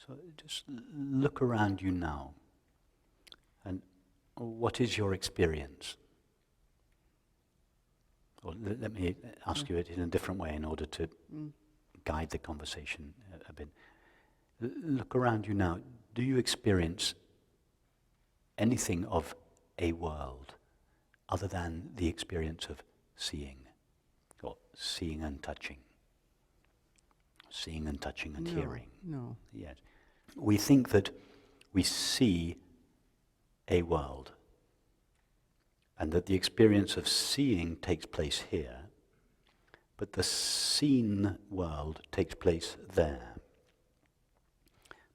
So just look around you now, and what is your experience? Or let me ask you it in a different way in order to guide the conversation a bit. Look around you now. Do you experience anything of a world other than the experience of seeing, or seeing and touching? Seeing and touching and hearing. No. Yes. We think that we see a world, and that the experience of seeing takes place here, but the seen world takes place there.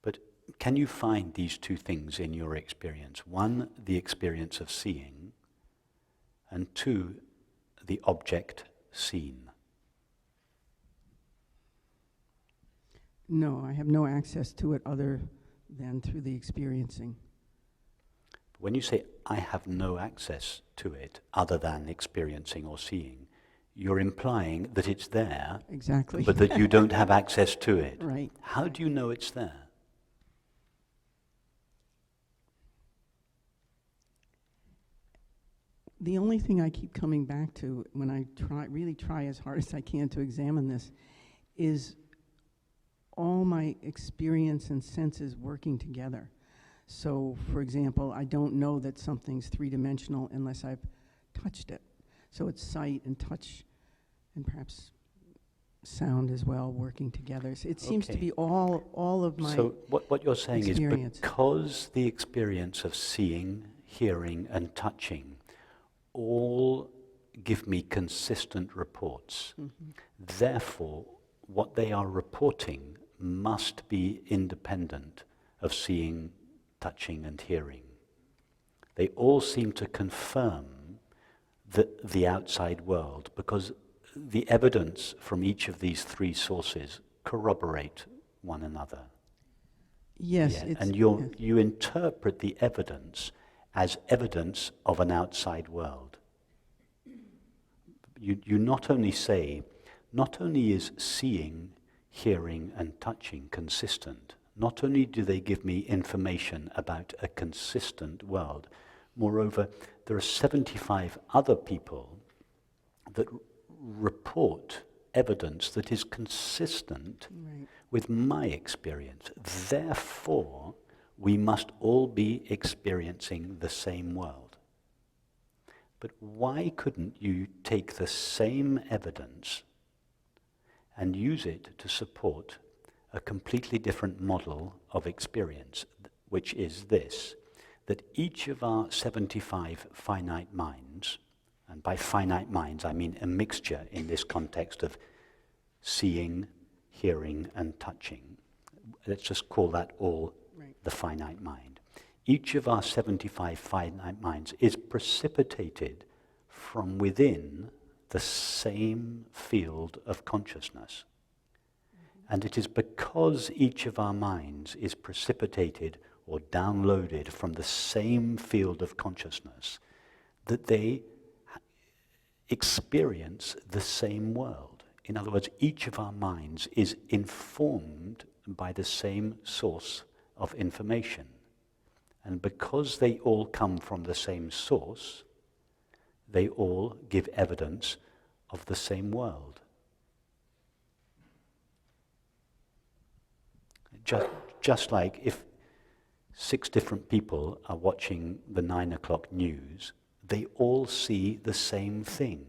But can you find these two things in your experience? One, the experience of seeing, and two, the object seen. No, I have no access to it other than through the experiencing. When you say, I have no access to it other than experiencing or seeing, you're implying that it's there, Exactly. but that you don't have access to it. Right. How do you know it's there? The only thing I keep coming back to when I really try as hard as I can to examine this is all my experience and senses working together. So, for example, I don't know that something's three-dimensional unless I've touched it. So it's sight and touch and perhaps sound as well working together. So it seems to be all of my So what you're saying experience. is because the experience of seeing, hearing and touching all give me consistent reports, therefore what they are reporting must be independent of seeing, touching and hearing. They all seem to confirm the outside world because the evidence from each of these three sources corroborate one another. Yes. Yeah. And you interpret the evidence as evidence of an outside world. You not only say, not only is seeing, hearing and touching consistent, not only do they give me information about a consistent world, moreover, there are 75 other people that report evidence that is consistent with my experience. Therefore, we must all be experiencing the same world. But why couldn't you take the same evidence and use it to support a completely different model of experience, which is this, that each of our 75 finite minds, and by finite minds I mean a mixture in this context of seeing, hearing and touching. Let's just call that all the finite mind. Each of our 75 finite minds is precipitated from within the same field of consciousness. And it is because each of our minds is precipitated or downloaded from the same field of consciousness that they experience the same world. In other words, each of our minds is informed by the same source of information. And because they all come from the same source, they all give evidence of the same world. Just like if 6 different people are watching the 9 o'clock news, they all see the same thing.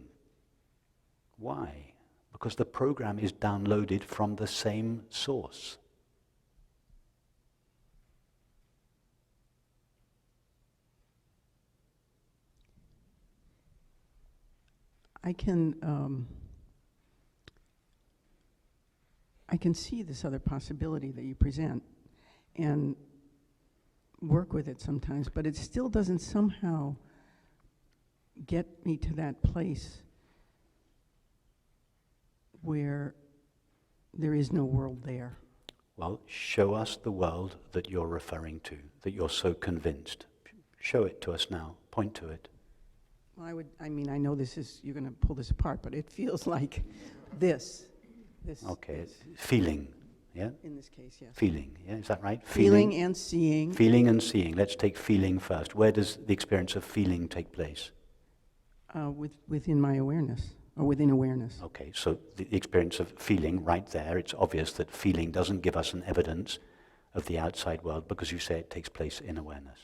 Why? Because the program is downloaded from the same source. I can see this other possibility that you present and work with it sometimes, but it still doesn't somehow get me to that place where there is no world there. Well, show us the world that you're referring to, that you're so convinced. Show it to us now. Point to it. Well, I know this is, you're going to pull this apart, but it feels like this. Okay, feeling. yeah? In this case, yes. Feeling, yeah, is that right? Feeling and seeing. Feeling and seeing. Let's take feeling first. Where does the experience of feeling take place? Within my awareness, or within awareness. Okay, so the experience of feeling, right there, it's obvious that feeling doesn't give us an evidence of the outside world because you say it takes place in awareness.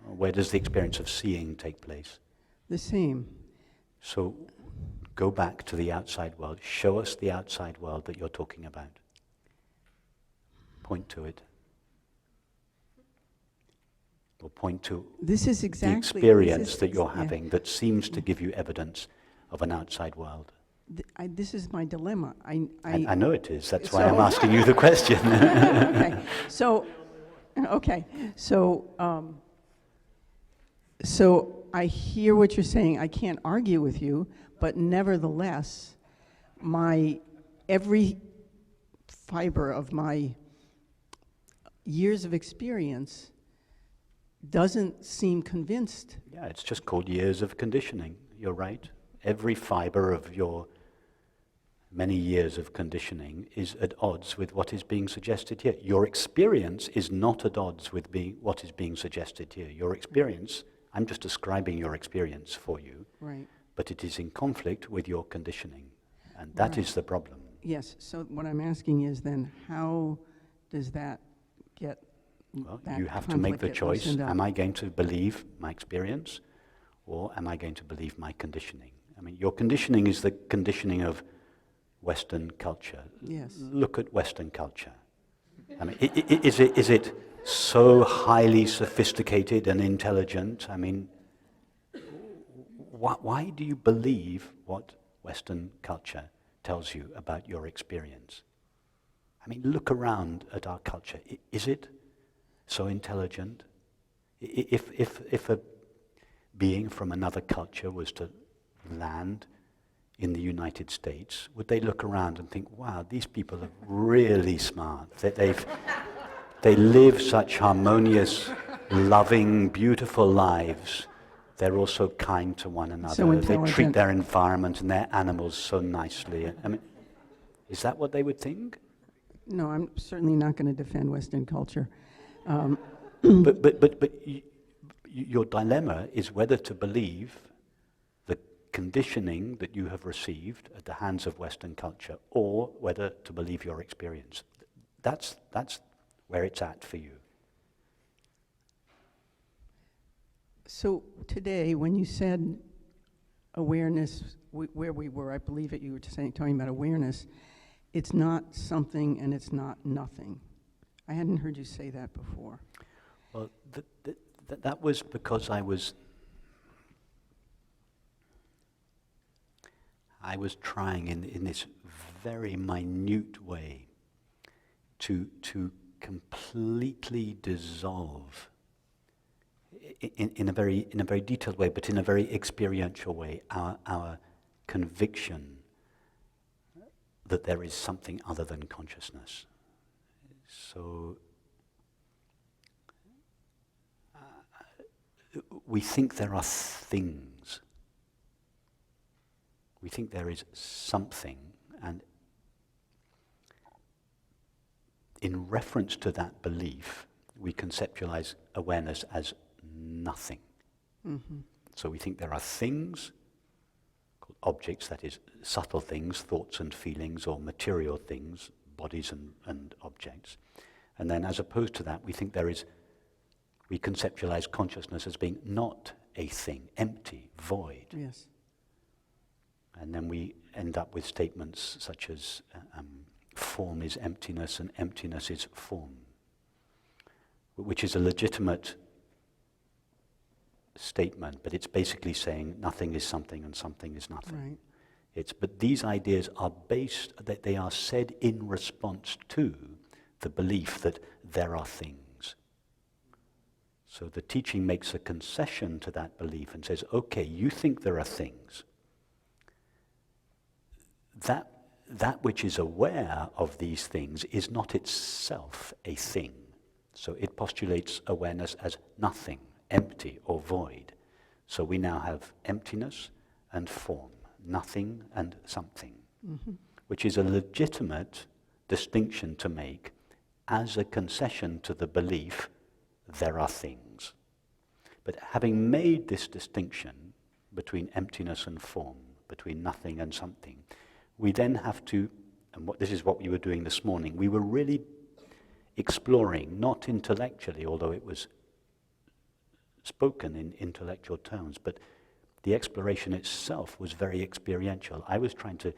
Where does the experience of seeing take place? The same. So go back to the outside world. Show us the outside world that you're talking about. Point to it. Or point to This is the exactly experience that you're having that seems to give you evidence of an outside world. This is my dilemma. I know it is. That's why I'm asking you the question. Okay. So I hear what you're saying. I can't argue with you, but nevertheless, every fiber of my years of experience doesn't seem convinced. Yeah, it's just called years of conditioning. You're right. Every fiber of your many years of conditioning is at odds with what is being suggested here. Your experience is not at odds with what is being suggested here. Your experience, I'm just describing your experience for you, Right. but it is in conflict with your conditioning, and that is the problem. Yes, so what I'm asking is then, how does that get Well, that you have to make the conflict get choice. loosened up? Am I going to believe my experience, or am I going to believe my conditioning? I mean, your conditioning is the conditioning of Western culture. Yes. Look at Western culture. I mean, is it so highly sophisticated and intelligent? I mean, why do you believe what Western culture tells you about your experience? I mean, look around at our culture. Is it so intelligent? If a being from another culture was to land in the United States, would they look around and think, wow, these people are really smart, that they live such harmonious, loving, beautiful lives. They're also kind to one another. So they treat intelligent. their environment and their animals so nicely. I mean, is that what they would think? No, I'm certainly not going to defend Western culture. But your dilemma is whether to believe the conditioning that you have received at the hands of Western culture, or whether to believe your experience. That's where it's at for you. So today, when you said awareness, where we were, I believe that you were talking about awareness, it's not something and it's not nothing. I hadn't heard you say that before. Well, that was because I was trying in this very minute way to completely dissolve in a very detailed way, but in a very experiential way, our conviction that there is something other than consciousness. So we think there are things. We think there is something, and in reference to that belief, we conceptualize awareness as nothing. Mm-hmm. So we think there are things, called objects, that is, subtle things, thoughts and feelings, or material things, bodies and objects. And then as opposed to that, we conceptualize consciousness as being not a thing, empty, void. Yes. And then we end up with statements such as form is emptiness and emptiness is form, which is a legitimate statement, but it's basically saying nothing is something and something is nothing. Right. But these ideas are that they are said in response to the belief that there are things. So the teaching makes a concession to that belief and says, okay, you think there are things. That which is aware of these things is not itself a thing. So it postulates awareness as nothing, empty or void. So we now have emptiness and form, nothing and something, which is a legitimate distinction to make as a concession to the belief there are things. But having made this distinction between emptiness and form, between nothing and something, we then have to, and this is what we were doing this morning, we were really exploring, not intellectually, although it was spoken in intellectual terms, but the exploration itself was very experiential. I was trying to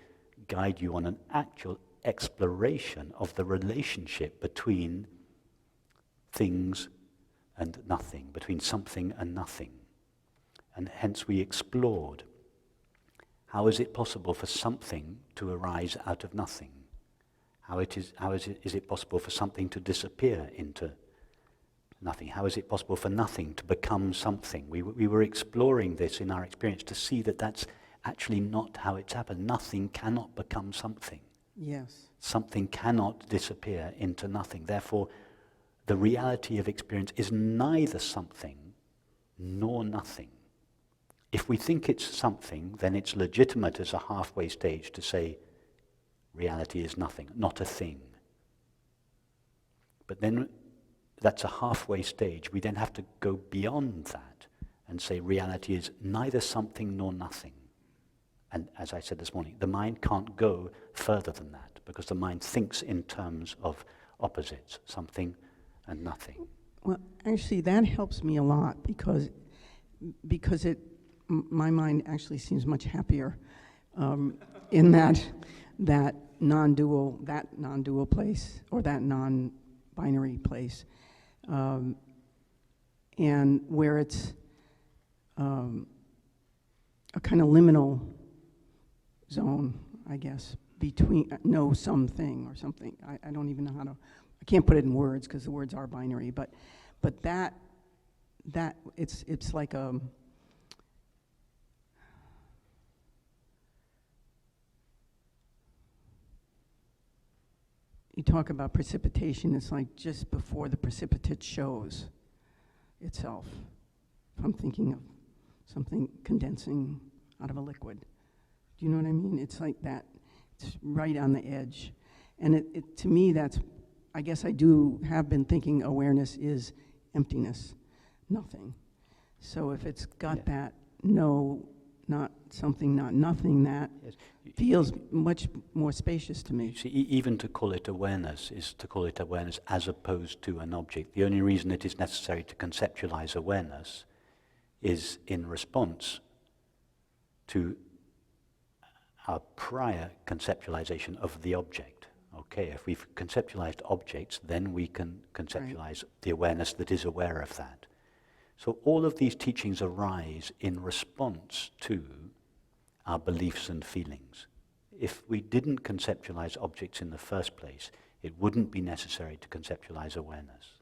guide you on an actual exploration of the relationship between things and nothing, between something and nothing. And hence we explored, how is it possible for something to arise out of nothing? Is it possible for something to disappear into nothing? How is it possible for nothing to become something? We were exploring this in our experience to see that that's actually not how it's happened. Nothing cannot become something. Yes. Something cannot disappear into nothing. Therefore, the reality of experience is neither something nor nothing. If we think it's something, then it's legitimate as a halfway stage to say reality is nothing, not a thing. But then that's a halfway stage. We then have to go beyond that and say reality is neither something nor nothing. And as I said this morning, the mind can't go further than that because the mind thinks in terms of opposites, something and nothing. Well, actually, that helps me a lot because my mind actually seems much happier in that non-dual place, or that non-binary place, and where it's a kind of liminal zone, I guess, between no something or something. I don't even know how to. I can't put it in words because the words are binary. But that it's like a. You talk about precipitation, it's like just before the precipitate shows itself. If I'm thinking of something condensing out of a liquid. Do you know what I mean? It's like that. It's right on the edge. And it to me, that's, I guess I have been thinking awareness is emptiness, nothing. So if it's got that no, not something, not nothing, that feels much more spacious to me. You see, even to call it awareness is to call it awareness as opposed to an object. The only reason it is necessary to conceptualize awareness is in response to our prior conceptualization of the object. Okay, if we've conceptualized objects, then we can conceptualize the awareness that is aware of that. So all of these teachings arise in response to our beliefs and feelings. If we didn't conceptualize objects in the first place, it wouldn't be necessary to conceptualize awareness.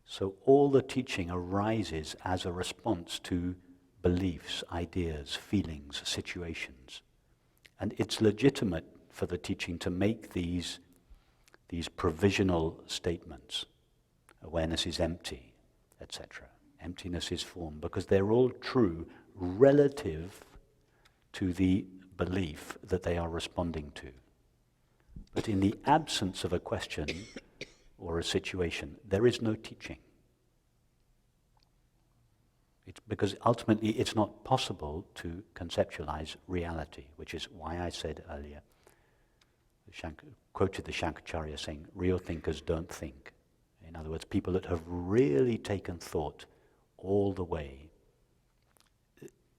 So all the teaching arises as a response to beliefs, ideas, feelings, situations. And it's legitimate for the teaching to make these provisional statements. Awareness is empty, etc. Emptiness is form, because they're all true relative to the belief that they are responding to. But in the absence of a question or a situation, there is no teaching. It's because ultimately it's not possible to conceptualize reality, which is why I said earlier, quoted the Shankaracharya saying, real thinkers don't think. In other words, people that have really taken thought all the way,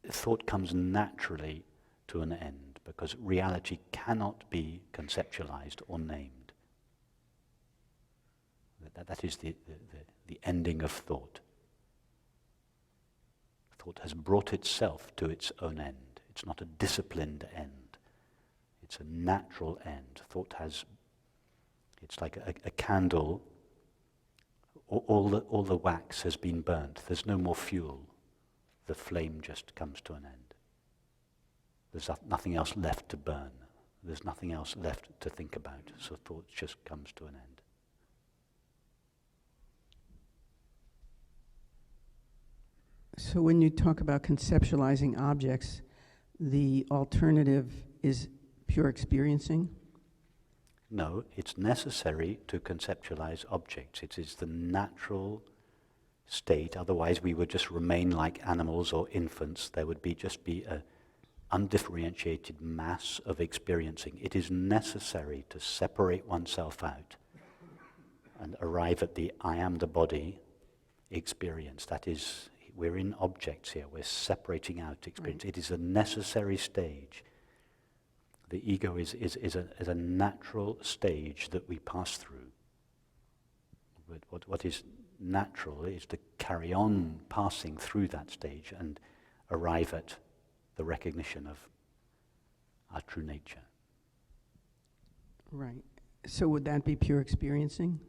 thought comes naturally to an end because reality cannot be conceptualized or named. That is the ending of thought. Thought has brought itself to its own end. It's not a disciplined end. It's a natural end. Thought has, it's like a candle. All the wax has been burnt. There's no more fuel. The flame just comes to an end. There's nothing else left to burn. There's nothing else left to think about. So thought just comes to an end. So when you talk about conceptualizing objects, the alternative is pure experiencing? No, it's necessary to conceptualize objects. It is the natural state, otherwise we would just remain like animals or infants. There would just be an undifferentiated mass of experiencing. It is necessary to separate oneself out and arrive at the I am the body experience. That is, we're in objects here, we're separating out experience. Right. It is a necessary stage. The ego is a natural stage that we pass through. But what is natural is to carry on passing through that stage and arrive at the recognition of our true nature. Right. So would that be pure experiencing?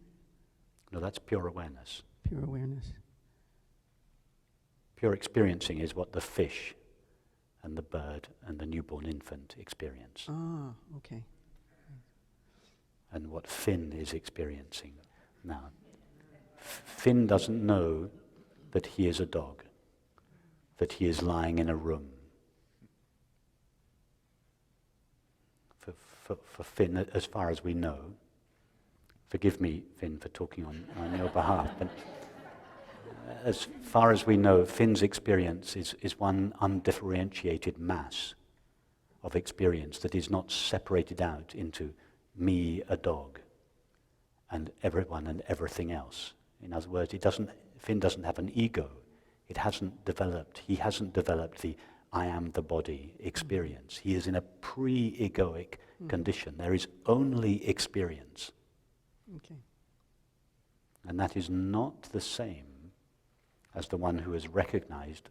No, that's pure awareness. Pure awareness. Pure experiencing is what the fish and the bird and the newborn infant experience. Ah, okay. And what Finn is experiencing now. Finn doesn't know that he is a dog, that he is lying in a room. For Finn, as far as we know, forgive me, Finn, for talking on your behalf, but as far as we know, Finn's experience is one undifferentiated mass of experience that is not separated out into me, a dog, and everyone and everything else. In other words, Finn doesn't have an ego. He hasn't developed the I am the body experience. He is in a pre-egoic condition. There is only experience. Okay. And that is not the same as the one who has recognized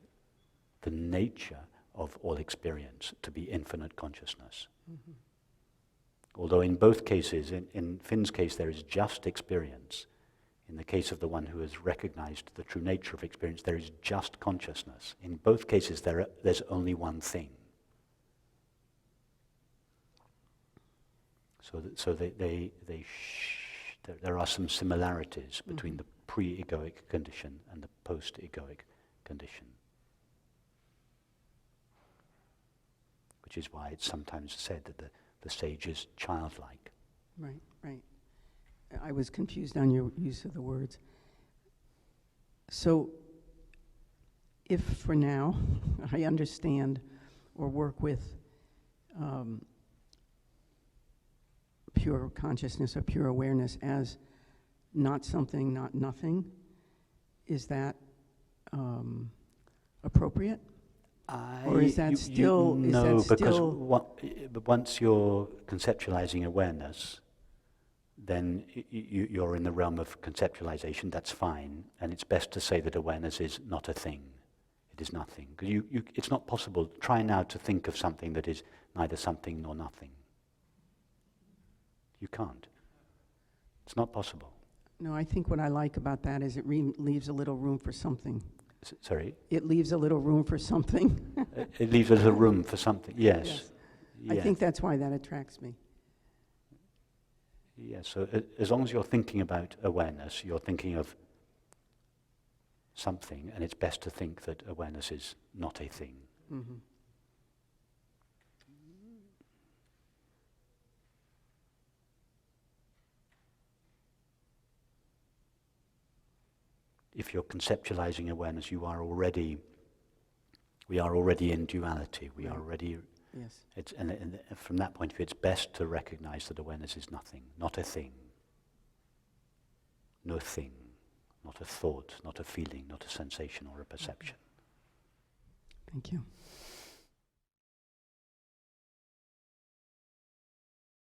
the nature of all experience to be infinite consciousness. Mm-hmm. Although in both cases, in Finn's case, there is just experience. In the case of the one who has recognized the true nature of experience, there is just consciousness. In both cases, there's only one thing. So there are some similarities between the pre-egoic condition and the post-egoic condition. Which is why it's sometimes said that the sage is childlike. Right, right. I was confused on your use of the words. So, if for now I understand or work with pure consciousness or pure awareness as not something, not nothing, is that appropriate? Or is that still... No, because once you're conceptualizing awareness, then you're in the realm of conceptualization. That's fine, and it's best to say that awareness is not a thing. It is nothing. Because it's not possible. Try now to think of something that is neither something nor nothing. You can't. It's not possible. No, I think what I like about that is it leaves a little room for something. Sorry? It leaves a little room for something. It leaves a little room for something, yes. Yes. I think that's why that attracts me. Yes, so as long as you're thinking about awareness, you're thinking of something, and it's best to think that awareness is not a thing. Mm-hmm. If you're conceptualizing awareness, we are already in duality. We are already. Yes. And from that point of view, it's best to recognize that awareness is nothing, not a thing. No thing, not a thought, not a feeling, not a sensation or a perception. Thank you.